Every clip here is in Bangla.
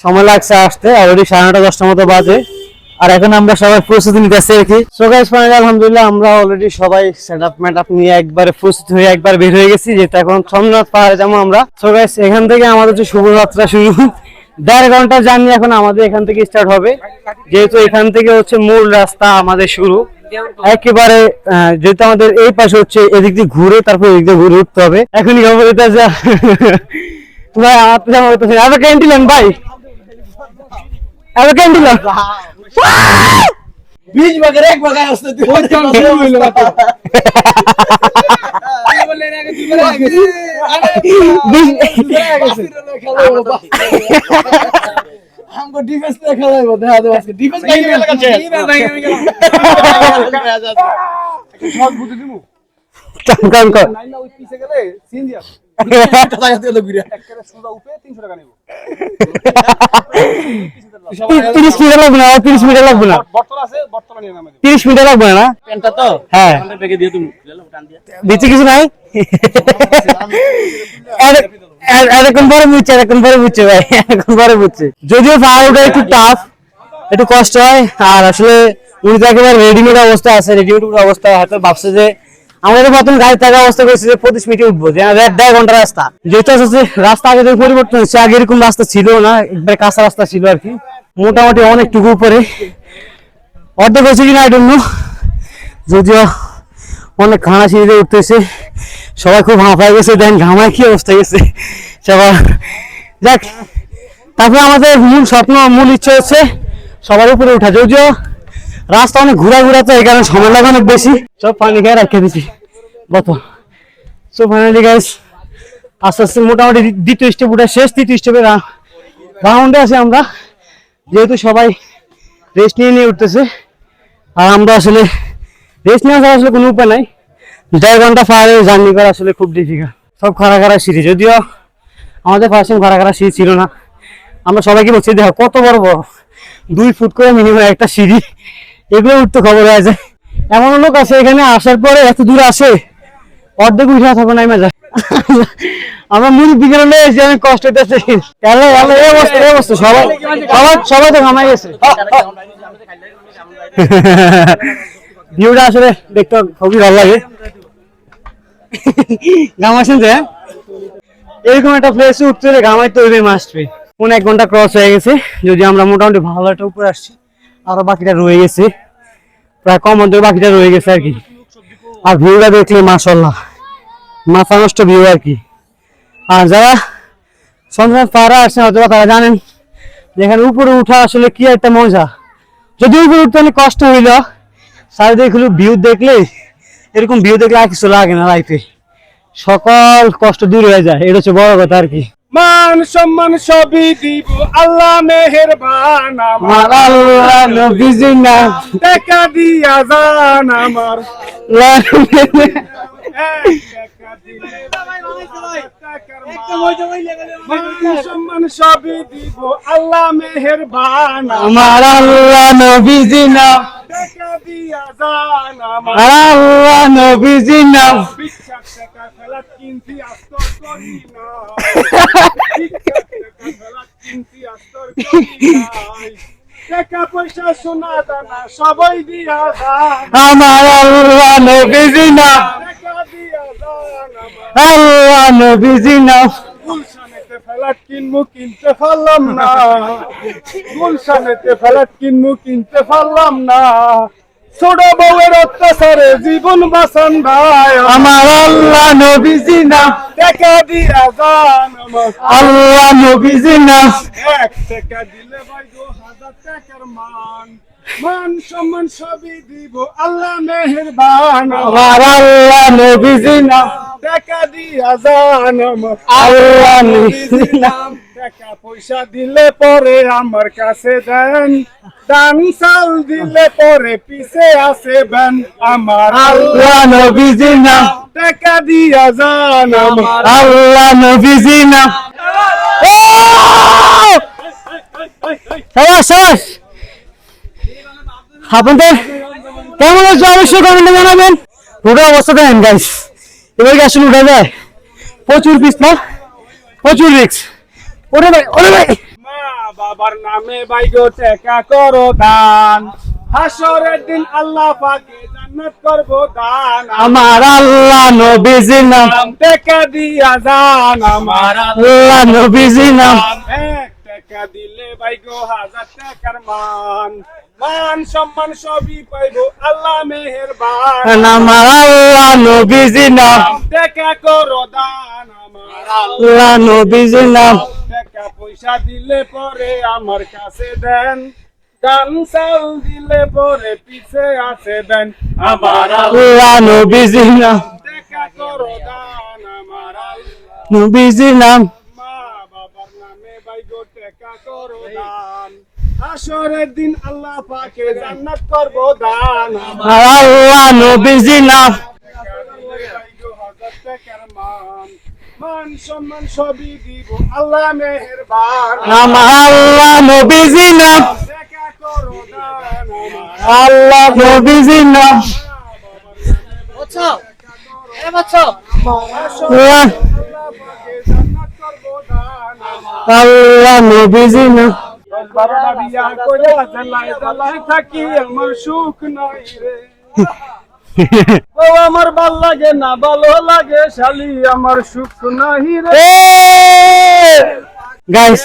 সময় লাগছে আসতে, অলরেডি 9:30 10টার মতো বাজে। আর এখন আমরা সবাই প্রস্তুতি নিতেছি আর কি। সো গাইস ফাইনালি আলহামদুলিল্লাহ আমরা অলরেডি সবাই সেটআপ মেটআপ নিয়ে একবারে প্রস্তুত হয়ে একবার বের হয়ে গেছি, যেটা এখন সোমনাথ পাহাড়ে যাবো আমরা। সো গাইস এখান থেকে আমাদের যে শুভ যাত্রা শুরু, 1.5 ঘন্টার জার্নি এখন আমাদের এখান থেকে স্টার্ট হবে, যেহেতু এখান থেকে হচ্ছে মূল রাস্তা আমাদের শুরু একেবারে। যেহেতু আমাদের এই পাশে হচ্ছে এদিক দিয়ে ঘুরে তারপর এদিক দিয়ে ঘুরে উঠতে হবে। এখনই খবর এটা যা ভাই আমার ক্যান্টিলেন ভাই ক্যান্টিলেন बीच बगर एक बगाय उसने हमको डिफेंस पे खेला है बता दो उसके डिफेंस कहीं नहीं लगा है शॉट बुट दिमु কাম কর लाइन ना पीछे गले सीन दिया কথা কথা তো ঘুরে একবারে সোজা উপরে 300 টাকা নেব 30 মিটার লাগবে না, 30 মিটার লাগবে না, বটতলা আছে বটতলা নিয়ে নামে 30 মিটার লাগবে না পেনটা তো হ্যাঁ আমাদের ব্যাগে দিয়ে তুমি টান দিয়া বেঁচে কিছু নাই। এরকম বড় বুঝছে ভাই, এরকম বড় বুঝছে। যদিও পাহাড়টা একটু টাফ, একটু কষ্ট হয়। আর আসলে উনি তো একেবারে রেডিমেড অবস্থা আছে, রেডিমেড অবস্থা হয়তো ভাবছে যে আমাদের প্রথম গাড়ি থাকা অবস্থা করেছে যে 25 মিনিটে উঠবো, যে 1.5 ঘন্টা রাস্তা। যেহেতু আসলে রাস্তা আগে থেকে পরিবর্তন হচ্ছে, আগে এরকম রাস্তা ছিল না, একবারে কাঁচা রাস্তা ছিল আর কি, মোটামুটি অনেকটুকু উপরে। অর্ধেক হয়েছে কিনা আই ডোন্ট নো, যদিও অনেক ঘানা সিঁড়িতে উঠতেছে, সবাই খুব হাঁপায় গেছে, দেন ঘামায় কি অবস্থা গেছে সবার। যাক, তারপরে আমাদের মূল স্বপ্ন মূল ইচ্ছে হচ্ছে সবার উপরে উঠা, যদিও রাস্তা অনেক ঘোরা তো এই কারণে সময় লাগে অনেক বেশি। সব পানি খেয়ে রাখতে দিচ্ছি বোতল। সো ফাইনালি গাইস আস্তে আস্তে মোটামুটি দ্বিতীয় স্টেপ উঠে শেষ, তৃতীয় স্টেপে রাউন্ডে আছে আমরা, যেহেতু সবাই রেস্ট নিয়ে উঠতেছে। আর আমরা আসলে রেস্ট নেওয়া ছাড়া আসলে কোনো উপায় নাই, 1.5 ঘন্টা পাহাড়ে জার্নি করা আসলে খুব ডিফিকাল্ট। সব খাড়া সিঁড়ি, যদিও আমাদের ফার্স্ট টাইম খাড়া সিঁড়ি ছিল না। আমরা সবাইকে বলছি দেখো কত বড় 2 ফুট করে মিনিমাম একটা সিঁড়ি, এগুলো উঠতে খবর হয়ে যায়। এমন লোক আছে এখানে আসার পরে এত দূর আসে অর্ধেক উঠে থাকো নাই মজা। আমরা মুড়ি বিকেলে এসে অনেক কষ্ট হইতেছে, এই অবস্থা সবাই তো ঘামাই গেছে। ভিউটা আসলে দেখতে খুবই ভালো লাগে, ঘামাচ্ছেন যে এরকম একটা প্লেসে উঠতে হলে ঘামাই তো মাস্ট বি। 1 ঘন্টা ক্রস হয়ে গেছে, যদি আমরা মোটামুটি ভালো একটা উপরে আসছি, আরো বাকিটা রয়ে গেছে, প্রায় কম অন্তর বাকিটা রয়ে গেছে আর কি। আর ভিউটা দেখলে মাশাআল্লাহ মাথা নষ্ট ভিউ আর কি। আর যারা সোমনাথ পাহাড়ে আসছেন অথবা তারা জানেন যেখানে উপরে উঠা আসলে কি একটা মজা। যদি উপরে উঠতে অনেক কষ্ট হইল, চারিদিকে ভিউ দেখলে, এরকম ভিউ দেখলে আর কিছু লাগে না লাইফে, সকল কষ্ট দূর হয়ে যায়, এটা হচ্ছে বড় কথা আর কি। মান সম্মান সবই দিব আল্লাহ মেহেরবান আমার আল্লাহ নবীজি না টাকা দিয়া জান আমার মান সম্মান সবই দিব আল্লাহ মেহেরবান আমার আল্লাহ নবীজি না টাকা দিয়া জান আমার আল্লাহ নবীজি না বিশ্বাস টাকা ফেলা কিনতি আস্তর করি না টাকা পয়সা সোনা দানা সবাই দিয়া দান আমার আল্লাহ নবীজি না টাকা দিয়া দান আল্লাহ নবীজি না গুলশানেতে ফ্ল্যাট কিনবো কিনতে পারলাম না গুলশানেতে ফ্ল্যাট কিনবো কিনতে পারলাম না ছোট বউয়ের অত্যাচারে জীবন বাঁচান ভাই আমার আল্লাহ নবীজি না টাকা দিয়া দান আমার আল্লাহ নবীজি না 1 টাকা দিলে ভাই 2000 টাকার মান মান সম্মান সবই দিব আল্লাহ মেহেরবান আমার আল্লাহ নবীজি না টাকা দিয়া জান আমার আল্লাহ নবীজি না টাকা পয়সা দিলে পরে আমার কাছে দেন দান চাল দিলে পরে পিছে আছে বেন আমার আল্লাহ নবীজি না টাকা দিয়া জান আমার আল্লাহ নবীজি না সবাস আপনাদের কেমন হচ্ছে অবশ্যই কমেন্টে জানাবেন। রোডের অবস্থা দেখেন গাইস, এবার কি আসলে উঠা যায়? প্রচুর পিছলা, প্রচুর রিস্ক। ওরে ভাই মা বাবার নামে বাইগো টাকা করো দান হাসরের দিন আল্লাহ পাকে জান্নাত করবো দান আমার আল্লাহ নবীজির নাম টাকা দিয়া যান আমার আল্লাহ নবীজির নাম এক টাকা দিলে বাইগো 1000 টাকার মান মান সম্মান সবই পাইবো আল্লাহ মেহেরবান আমার আল্লাহ নবীজির নাম টাকা করো দান আমার আল্লাহ নবীজির নাম টাকা পয়সা দিলে পরে আমার কাছে দেন দান চাল দিলে পরে পিছে আছে দেন আমার আল্লাহ নবীজির নাম টাকা করো দান আমার নবীজির নাম মা বাবার নামে বাইগো টাকা করো দান হাসরের দিন আল্লাহ পাকে জান্নাত করবো দান আমার আল্লাহ নবীজির নাম মান সম্মান সবই দিব আল্লাহ মেহেরবান আমার আল্লাহ নবীজির নাম টাকা করো দান আল্লাহ নবীজির নাম আল্লাহ জান্নাত করবো দান আল্লাহ নবীজির নাম 12টা বিয়া করে জ্বালায় জ্বালায় থাকি আমার সুখ নাই রে ও আমার ভাল লাগে না ভালো লাগে শালি আমার সুখ নাই রে গাইস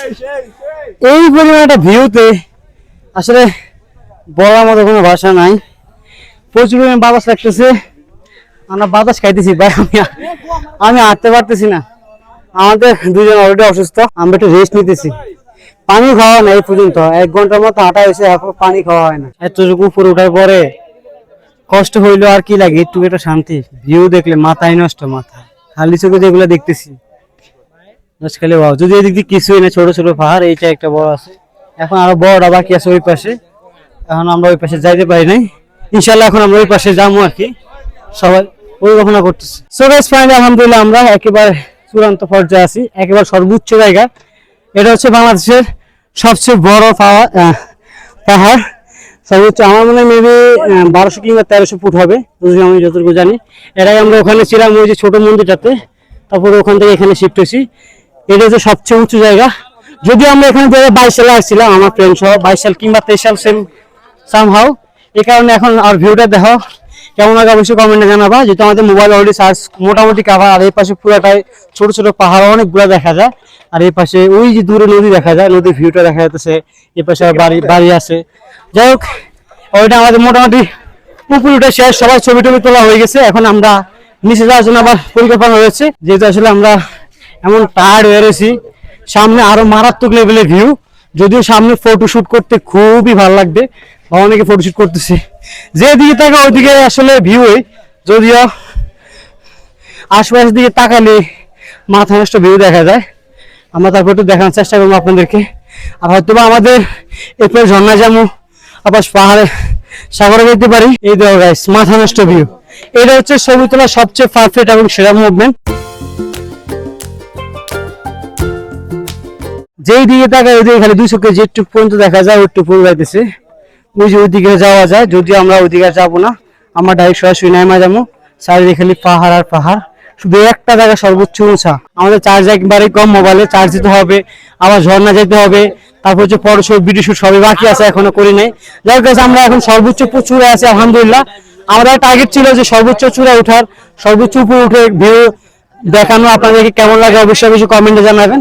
এই পরিমাণ একটা ভিউতে আসলে বলার মতো কোনো ভাষা নাই প্রচুর পরিমাণ বাতাস লাগতেছে আমরা বাতাস খাইতেছি ভাই আমি হাঁটতে পারতেছি না আমাদের দুজন অলরেডি অসুস্থ আমরা একটু রেস্ট নিতেছি পানি খাওয়া না এই পর্যন্ত 1 ঘন্টার মতো হাঁটা হয়েছে এখন পানি খাওয়া হয় না এতটুকু উপরে ওঠার পরে কষ্ট হইলো আর কি লাগে একটু একটা শান্তি ভিউ দেখলে মাথায় নষ্ট মাথা খালি চোখে যেগুলো দেখতেছি খালি ভাব যদি এদিক দিয়ে কিছুই না ছোট ছোট পাহাড় এইটা একটা বড় আছে এখন আরো বড়টা বাকি আছে ওই পাশে এখন আমরা ওই পাশে যাইতে পারি নাই ইনশাল্লাহ এখন আমরা ওই পাশে যাবো আর কি সবাই পরিকল্পনা করতেছি সো গাইস ফাইনালি আলহামদুলিল্লাহ আমরা একেবারে চূড়ান্ত পর্যায়ে আছি একেবারে সর্বোচ্চ জায়গা এটা হচ্ছে বাংলাদেশের সবচেয়ে বড় পাহাড় সর্বোচ্চ আমার মনে হয় মেবি 1200 কিংবা 1300 ফুট হবে যদি আমি যতটুকু জানি এর আগে আমরা ওখানে ছিলাম ওই যে ছোট মন্দিরটাতে তারপরে ওখান থেকে এখানে শিফট হয়েছি এটা হচ্ছে সবচেয়ে উঁচু জায়গা যদি আমরা এখানে 2022 সালে আসছিলাম আমার ফ্রেন্ড সহ 22 সাল কিংবা 23 সাল সেম সামহাউ এই কারণে এখন আর ভিউটা দেখো কেমন লাগে অবশ্যই কমেন্টে জানাবা যেহেতু আমাদের মোবাইল অলরেডি সার্চ মোটামুটি কাভার আর এই পাশে পুরোটাই ছোট ছোট পাহাড় অনেকগুলো দেখা যায় আর এই পাশে ওই যে দূরে নদী দেখা যায় নদীর ভিউটা দেখা যাচ্ছে এই পাশে বাড়ি বাড়ি আছে যাই হোক ওইটা আমাদের মোটামুটি উপরে উঠে শেষ সবাই ছবি টবি তোলা হয়ে গেছে এখন আমরা নিচে যাওয়ার জন্য আবার পরিকল্পনা হয়েছে যেহেতু আসলে আমরা এমন টায়ার্ড হয়ে রয়েছি সামনে আরো মারাত্মক লেভেলের ভিউ যদিও সামনে ফটোশুট করতে খুবই ভালো লাগবে বা অনেকে ফটোশুট করতেছে যেদিকে থাকে ওইদিকে আসলে ভিউ যদিও আশপাশের দিকে তাকালে মাথা নষ্ট ভিউ দেখা যায় আমরা তারপর একটু দেখানোর চেষ্টা করবো আপনাদেরকে আর হয়তো বা আমাদের এরপরে ঝর্ণা যাবো আবার পাহাড়ে সাগরে যেতে পারি এই দেখো গাইস মাথা নষ্ট ভিউ এটা হচ্ছে ছবি তোলার সবচেয়ে পারফেক্ট এবং সেরা মুভমেন্ট যেই দিকে তাকায় ওইদিকে খালি 200 কেজি একটু পর্যন্ত দেখা যায় একটু পুরো যাইতেছে ওই যে ওইদিকে যাওয়া যায় যদিও আমরা ওইদিকে যাবো না আমরা ডাইরেক্ট সরাসরি নামা যাবো চারিদিকে খালি পাহাড় আর পাহাড় শুধু একটা জায়গা সর্বোচ্চ উঁচা আমাদের চার্জ একবারে কম মোবাইলে চার্জ দিতে হবে আবার ঝর্ণা যেতে হবে তারপর হচ্ছে ফটোশুট ভিডিও শুট সবই বাকি আছে এখনো করি নাই যাই হোক আমরা এখন সর্বোচ্চ চূড়ায় আছি আলহামদুলিল্লাহ আমাদের টার্গেট ছিল যে সর্বোচ্চ চূড়ায় ওঠার সর্বোচ্চ উপরে উঠে ভিউ দেখানো আপনাদেরকে কেমন লাগে অবশ্যই কমেন্টে জানাবেন